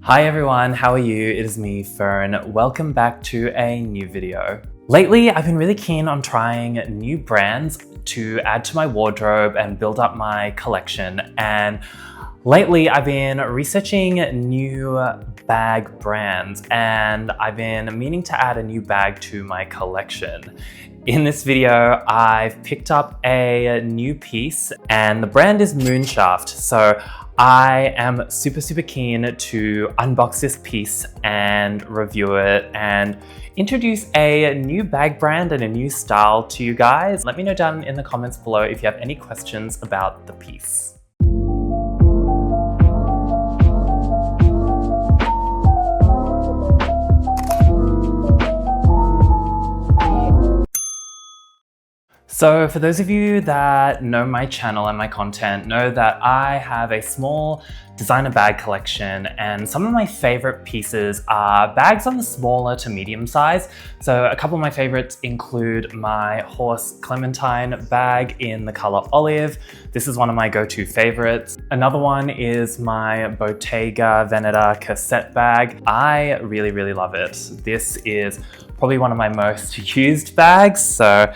Hi everyone, how are you? It is me, Fern. Welcome back to a new video. Lately, I've been really keen on trying new brands to add to my wardrobe and build up my collection. And lately, I've been researching new bag brands and I've been meaning to add a new bag to my collection. In this video, I've picked up a new piece and the brand is Moonshaft. So I am super keen to unbox this piece and review it and introduce a new bag brand and a new style to you guys. Let me know down in the comments below if you have any questions about the piece. So for those of you that know my channel and my content, know that I have a small designer bag collection and some of my favorite pieces are bags on the smaller to medium size. So a couple of my favorites include my Horse Clementine bag in the color olive. This is one of my go-to favorites. Another one is my Bottega Veneta cassette bag. I really love it. This is probably one of my most used bags. So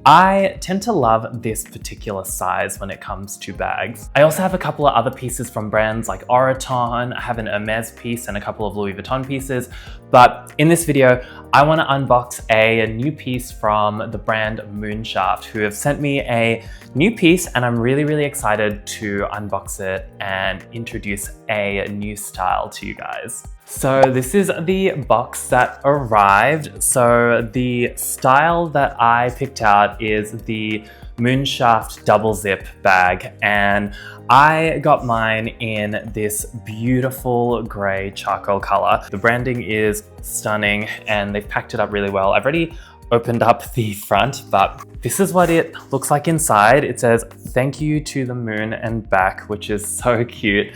I tend to love this particular size when it comes to bags. I also have a couple of other pieces from brands like Oroton. I have an Hermes piece and a couple of Louis Vuitton pieces. But in this video, I want to unbox a new piece from the brand Moonshaft, who have sent me a new piece and I'm really excited to unbox it and introduce a new style to you guys. So this is the box that arrived. So the style that I picked out is the Moonshaft Double Zip bag, and I got mine in this beautiful gray charcoal color. The branding is stunning and they've packed it up really well. I've already opened up the front, but this is what it looks like inside. It says, "Thank you to the moon and back," which is so cute.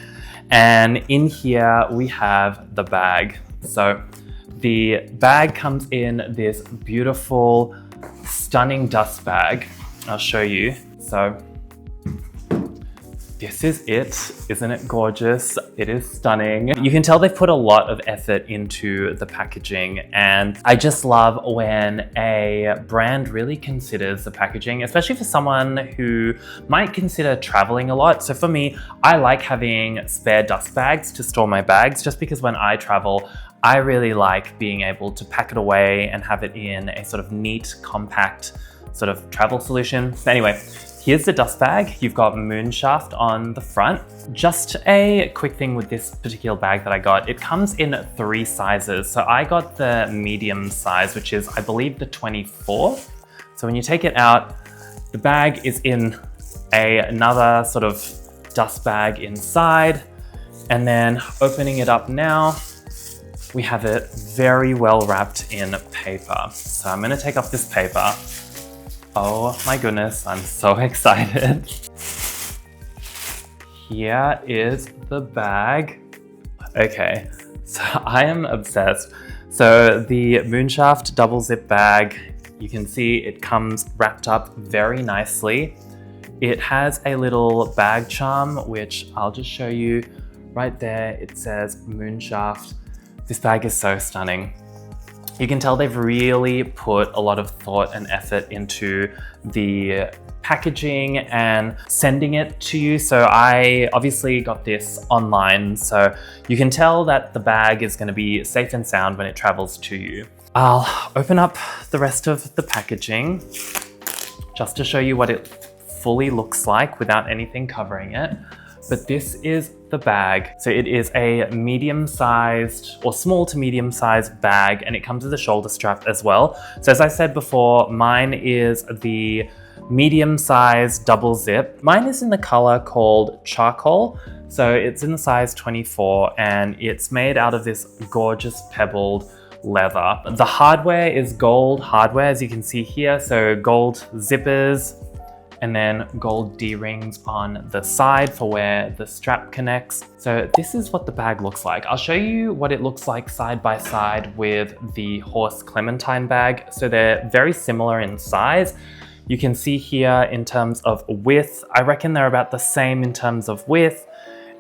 And in here we have the bag. So the bag comes in this beautiful, stunning dust bag. I'll show you. So this is it. Isn't it gorgeous? It is stunning. You can tell they've put a lot of effort into the packaging, and I just love when a brand really considers the packaging, especially for someone who might consider traveling a lot. So for me, I like having spare dust bags to store my bags, just because when I travel, I really like being able to pack it away and have it in a sort of neat, compact sort of travel solution. Anyway, here's the dust bag. You've got Moonshaft on the front. Just a quick thing with this particular bag that I got, it comes in 3 sizes. So I got the medium size, which is, I believe, the 24. So when you take it out, the bag is in another sort of dust bag inside. And then opening it up now, we have it very well wrapped in paper. So I'm gonna take off this paper. Oh my goodness, I'm so excited. Here is the bag. Okay, so I am obsessed. So the Moonshaft Double Zip bag, you can see it comes wrapped up very nicely. It has a little bag charm, which I'll just show you right there. It says Moonshaft. This bag is so stunning. You can tell they've really put a lot of thought and effort into the packaging and sending it to you. So I obviously got this online, so you can tell that the bag is going to be safe and sound when it travels to you. I'll open up the rest of the packaging just to show you what it fully looks like without anything covering it. But this is the bag. So it is a medium-sized or small to medium-sized bag, and it comes with a shoulder strap as well. So as I said before, mine is the medium-sized double zip. Mine is in the color called charcoal. So it's in the size 24 and it's made out of this gorgeous pebbled leather. The hardware is gold hardware, as you can see here. So gold zippers, and then gold D-rings on the side for where the strap connects. So this is what the bag looks like. I'll show you what it looks like side by side with the Horse Clementine bag. So they're very similar in size. You can see here in terms of width, I reckon they're about the same in terms of width.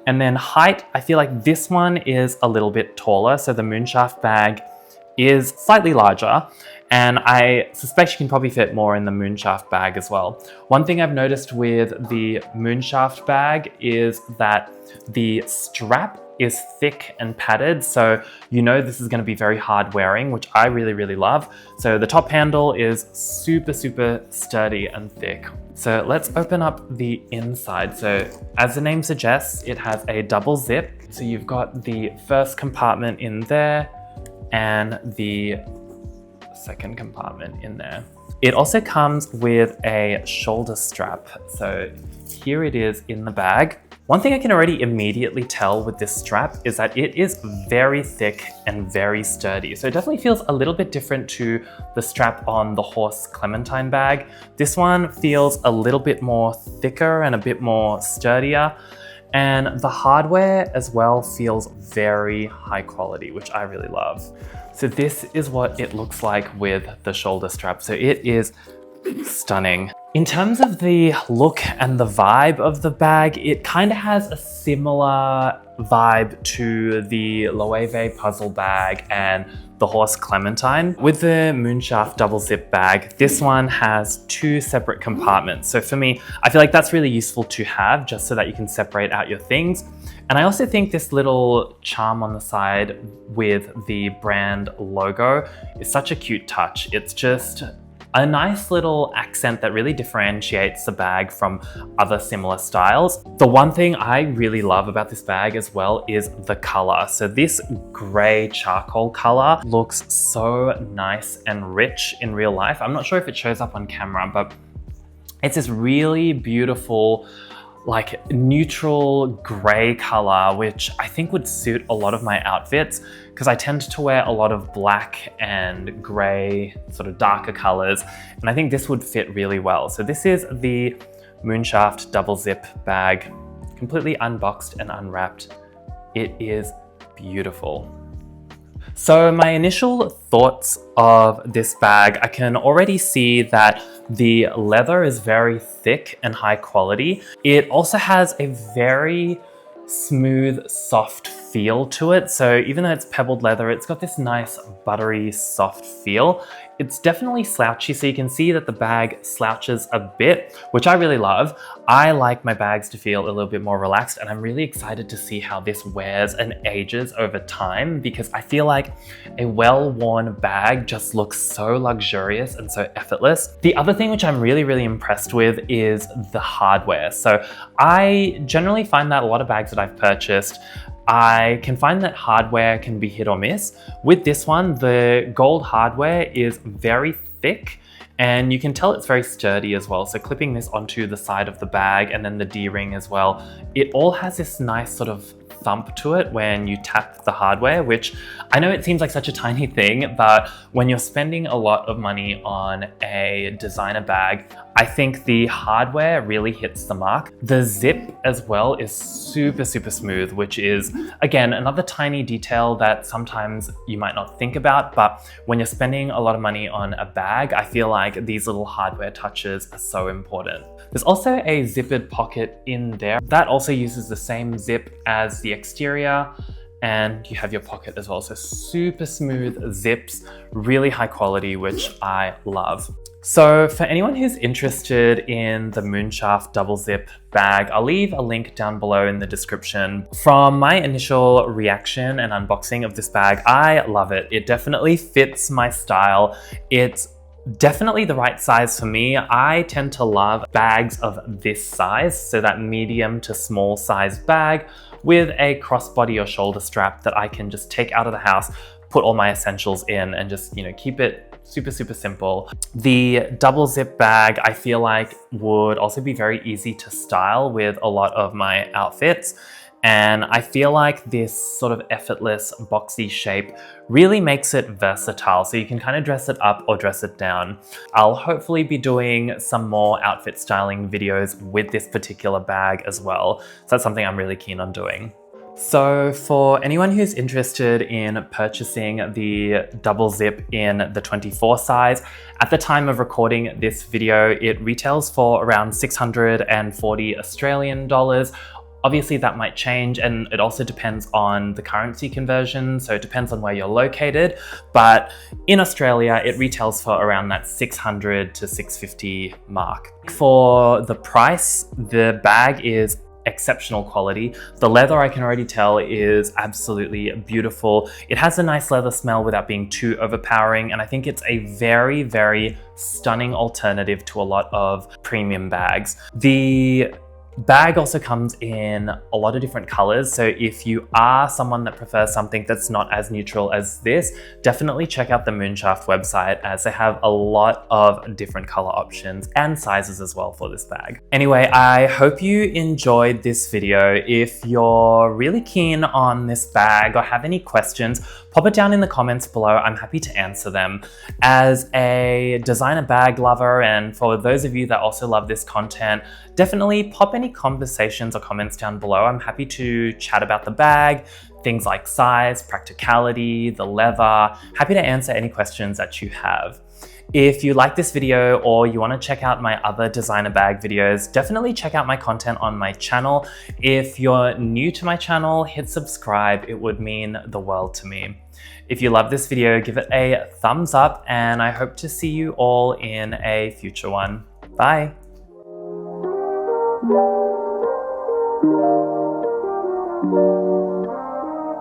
And then height, I feel like this one is a little bit taller. So the Moonshaft bag is slightly larger, and I suspect you can probably fit more in the Moonshaft bag as well. One thing I've noticed with the Moonshaft bag is that the strap is thick and padded, so you know this is going to be very hard wearing, which I really love. So the top handle is super sturdy and thick. So let's open up the inside. So as the name suggests, it has a double zip. So you've got the first compartment in there and the second compartment in there. It also comes with a shoulder strap. So here it is in the bag. One thing I can already immediately tell with this strap is that it is very thick and very sturdy. So it definitely feels a little bit different to the strap on the Horse Clementine bag. This one feels a little bit more thicker and a bit more sturdier. And the hardware as well feels very high quality, which I really love. So this is what it looks like with the shoulder strap. So it is stunning. In terms of the look and the vibe of the bag, it kind of has a similar vibe to the Loewe Puzzle bag and the Horse Clementine. With the Moonshaft Double Zip bag, this one has 2 separate compartments. So for me, I feel like that's really useful to have just so that you can separate out your things. And I also think this little charm on the side with the brand logo is such a cute touch. It's just a nice little accent that really differentiates the bag from other similar styles. The one thing I really love about this bag as well is the color. So this gray charcoal color looks so nice and rich in real life. I'm not sure if it shows up on camera, but it's this really beautiful, like neutral gray color, which I think would suit a lot of my outfits because I tend to wear a lot of black and gray, sort of darker colors. And I think this would fit really well. So this is the Moonshaft Double Zip bag, completely unboxed and unwrapped. It is beautiful. So my initial thoughts of this bag, I can already see that the leather is very thick and high quality. It also has a very smooth, soft feel to it. So even though it's pebbled leather, it's got this nice buttery, soft feel. It's definitely slouchy, so you can see that the bag slouches a bit, which I really love. I like my bags to feel a little bit more relaxed, and I'm really excited to see how this wears and ages over time because I feel like a well-worn bag just looks so luxurious and so effortless. The other thing which I'm really impressed with is the hardware. So I generally find that a lot of bags that I've purchased, I can find that hardware can be hit or miss. With this one, the gold hardware is very thick and you can tell it's very sturdy as well. So clipping this onto the side of the bag and then the D-ring as well, it all has this nice sort of thump to it when you tap the hardware, which I know it seems like such a tiny thing, but when you're spending a lot of money on a designer bag, I think the hardware really hits the mark. The zip as well is super smooth, which is, again, another tiny detail that sometimes you might not think about, but when you're spending a lot of money on a bag, I feel like these little hardware touches are so important. There's also a zippered pocket in there. That also uses the same zip as the exterior, and you have your pocket as well. So super smooth zips, really high quality, which I love. So for anyone who's interested in the Moonshaft Double Zip bag, I'll leave a link down below in the description. From my initial reaction and unboxing of this bag, I love it. It definitely fits my style. It's definitely the right size for me. I tend to love bags of this size, so that medium to small size bag with a crossbody or shoulder strap that I can just take out of the house, put all my essentials in and just, keep it super simple. The double zip bag, I feel like would also be very easy to style with a lot of my outfits. And I feel like this sort of effortless boxy shape really makes it versatile. So you can kind of dress it up or dress it down. I'll hopefully be doing some more outfit styling videos with this particular bag as well. So that's something I'm really keen on doing. So for anyone who's interested in purchasing the double zip in the 24 size, at the time of recording this video, it retails for around 640 Australian dollars, Obviously that might change, and it also depends on the currency conversion, so it depends on where you're located. But in Australia, it retails for around that $600 to $650 mark. For the price, the bag is exceptional quality. The leather, I can already tell, is absolutely beautiful. It has a nice leather smell without being too overpowering, and I think it's a very, very stunning alternative to a lot of premium bags. The bag also comes in a lot of different colors, so if you are someone that prefers something that's not as neutral as this, definitely check out the Moonshaft website, as they have a lot of different color options and sizes as well for this bag. Anyway, I hope you enjoyed this video. If you're really keen on this bag or have any questions, pop it down in the comments below. I'm happy to answer them. As a designer bag lover, and for those of you that also love this content, definitely pop any conversations or comments down below. I'm happy to chat about the bag, things like size, practicality, the leather. Happy to answer any questions that you have. If you like this video or you want to check out my other designer bag videos, definitely check out my content on my channel. If you're new to my channel, hit subscribe. It would mean the world to me. If you love this video, give it a thumbs up, and I hope to see you all in a future one. Bye. Thank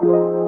you.